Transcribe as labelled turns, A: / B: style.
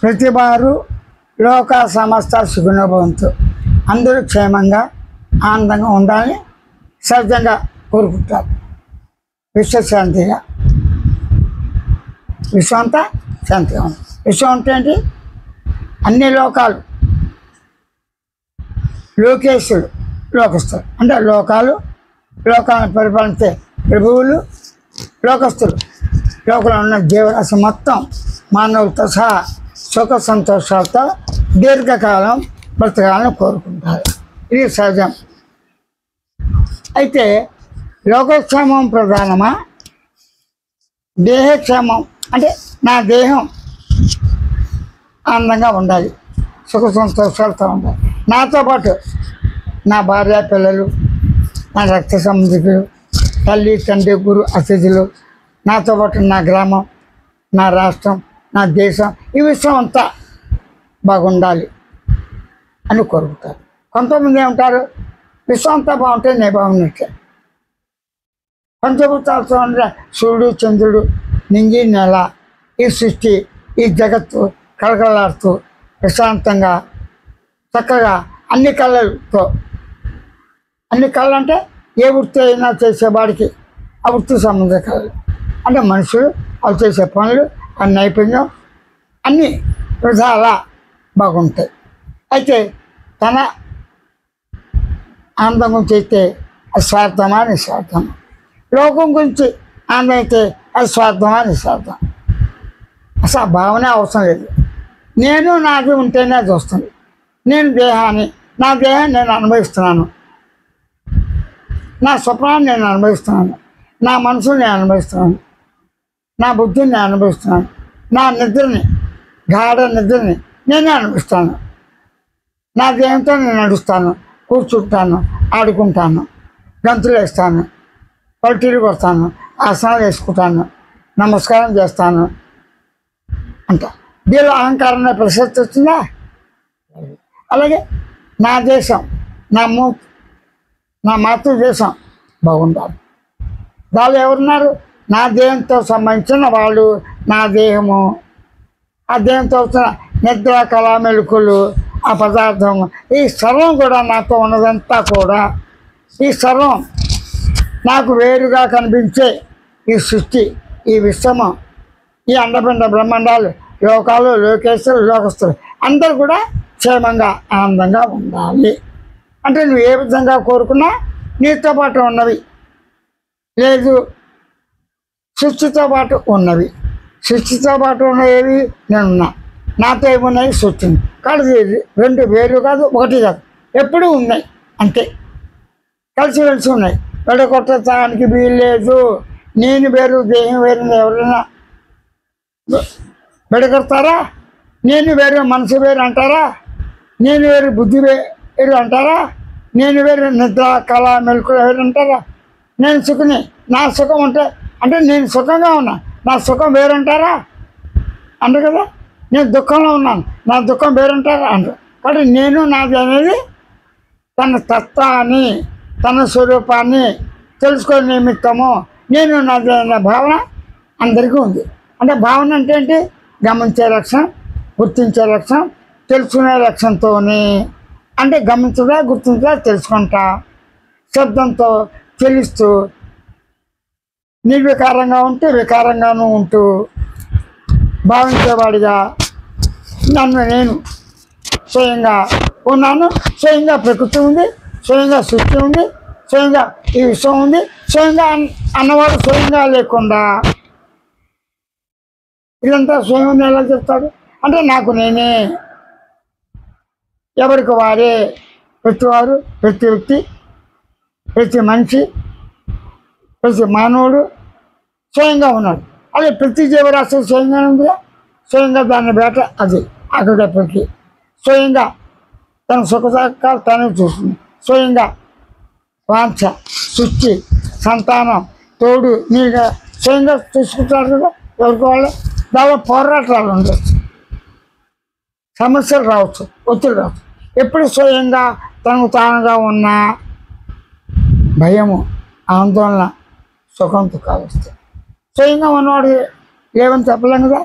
A: ప్రతి వారు లోక సమస్త సుగుణభవంతు, అందరూ క్షేమంగా ఆనందంగా ఉండాలని సహజంగా కోరుకుంటారు. విశ్వశాంతిగా, విశ్వం అంతా శాంతిగా ఉంది. విశ్వం అంటే ఏంటి? అన్ని లోకాలు, లోకేశుడు, లోకస్తులు అంటే లోకాలను పరిపాలించే ప్రభువులు, లోకస్తులు, లోకంలో ఉన్న జీవరాశి మొత్తం మానవులతో సహా సుఖ సంతోషాలతో దీర్ఘకాలం బ్రతకాలని కోరుకుంటారు. ఇది సహజం. అయితే లోకక్షేమం ప్రధానమా, దేహక్షేమం అంటే నా దేహం ఆనందంగా ఉండాలి, సుఖ సంతోషాలతో ఉండాలి, నాతో పాటు నా భార్య పిల్లలు, నా రక్త సంబంధికులు, తల్లి తండ్రి గురు అతిథులు, నాతో పాటు నా గ్రామం, నా రాష్ట్రం, నా దేశం, ఈ విశ్వం అంతా బాగుండాలి అని కోరుకుంటారు. కొంతమంది ఏమంటారు, విశ్వం అంతా బాగుంటే నేను బాగున్నట్లే. పంచభూతాలతో ఉండే సూర్యుడు చంద్రుడు నింగి నేల, ఈ సృష్టి, ఈ జగత్తు కలకలాడుతూ ప్రశాంతంగా చక్కగా అన్ని కళలతో, అన్ని కళలు అంటే ఏ వృత్తి అయినా చేసేవాడికి ఆ వృత్తి సంబంధ కళలు అంటే మనుషులు అవి చేసే పనులు, ఆ నైపుణ్యం అన్నీ విధాలా బాగుంటాయి. అయితే తన ఆనందం గురించి అయితే అది స్వార్థమా నిస్వార్థమా, లోకం గురించి ఆనందం అయితే అది స్వార్థమా నిస్వార్థం, అసలు ఆ భావనే అవసరం లేదు. నేను నాది ఉంటేనే అది వస్తుంది. నేను దేహాన్ని, నా దేహాన్ని నేను అనుభవిస్తున్నాను, నా స్వప్నాన్ని నేను అనుభవిస్తున్నాను, నా మనసుని నేను అనుభవిస్తున్నాను, నా బుద్ధిని నేను అనుభవిస్తున్నాను, నా నిద్రని, గాఢ నిద్రని నేనే అనుభవిస్తాను. నా దేహంతో నేను నడుస్తాను, కూర్చుంటాను, ఆడుకుంటాను, గంతులు వేస్తాను, పల్టీలు కొడతాను, ఆసనాలు వేసుకుంటాను, నమస్కారం చేస్తాను అంట. దీనిలో అహంకారం ప్రశస్తి వచ్చిందా? అలాగే నా దేశం, నా మాతృదేశం బాగుండాలి. వాళ్ళు ఎవరున్నారు? నా దేహంతో సంబంధించిన వాళ్ళు, నా దేహము, ఆ దేహంతో వచ్చిన నిద్ర కళ మెలుకులు, ఆ పదార్థం, ఈ సర్వం కూడా నాతో ఉన్నదంతా కూడా, ఈ సర్వం నాకు వేరుగా కనిపించే ఈ సృష్టి, ఈ విశ్వము, ఈ అండపిండ బ్రహ్మాండాలు, లోకాలు, లోకేశ్వరులు, లోకస్తులు అందరూ కూడా క్షేమంగా ఆనందంగా ఉండాలి. అంటే నువ్వు ఏ విధంగా కోరుకున్నా నీతో పాటు ఉన్నవి లేదు, సృష్టితో పాటు ఉన్నవి, సృష్టితో పాటు ఉన్నవి నేనున్నా, నాతో ఏమున్నాయి సృష్టిని కాదు. రెండు వేరు కాదు, ఒకటి కాదు, ఎప్పుడూ ఉన్నాయి అంతే, కలిసి ఉన్నాయి. విడగొట్టడానికి వీలు లేదు. నేను వేరు దేహం వేరు ఎవరైనా విడగొడతారా? నేను వేరు మనసు వేరు అంటారా? నేను వేరు బుద్ధి వేరు అంటారా? నేను వేరు నిద్ర కళ మెలకువ వేరు అంటారా? నేను సుఖని, నా సుఖం అంటే నేను సుఖంగా ఉన్నా, నా సుఖం వేరంటారా? అంటారు కదా. నేను దుఃఖంలో ఉన్నాను, నా దుఃఖం వేరంటారా అంటారు. కాబట్టి నేను నాది అనేది తన తత్వాన్ని, తన స్వరూపాన్ని తెలుసుకునే నిమిత్తము నేను నాది అనే భావన అందరికీ ఉంది. అంటే భావన అంటే ఏంటి? గమనించే లక్షణం, గుర్తించే లక్షణం, తెలుసుకునే లక్ష్యంతోనే. అంటే గమనించదా, గుర్తించదా, తెలుసుకుంటా, శబ్దంతో తెలుస్తూ, నిర్వికారంగా ఉంటే వికారంగానూ ఉంటూ, భావించేవాడిగా నన్ను నేను స్వయంగా ఉన్నాను. స్వయంగా ప్రకృతి ఉంది, స్వయంగా సృష్టి ఉంది, స్వయంగా ఈ విశ్వం ఉంది. స్వయంగా అన్నవాడు స్వయంగా లేకుండా ఇదంతా స్వయం ఎలా చెప్తాడు? అంటే నాకు నేనే, ఎవరికి వారే, ప్రతివారు, ప్రతి వ్యక్తి, ప్రతి మనిషి, ప్రతి మానవుడు స్వయంగా ఉన్నాడు. అదే ప్రతి జీవరాశి స్వయంగా ఉందిగా. స్వయంగా దాన్ని బేట అది అక్కడప్పటికీ స్వయంగా తన సుఖసాకాలు తనే చూస్తుంది. స్వయంగా వాంఛ, సృష్టి, సంతానం, తోడు నీగా స్వయంగా చూసుకుంటారు కదా. ఎవరికి వాళ్ళు దానిలో పోరాటాలు ఉండవచ్చు, సమస్యలు రావచ్చు, ఒత్తిడి రావచ్చు. ఎప్పుడు స్వయంగా తనకు తానుగా ఉన్న భయము, ఆందోళన, సుఖం దుఃఖాలు వస్తాయి. స్వయంగా ఉన్నవాడు లేవని చెప్పలేం కదా.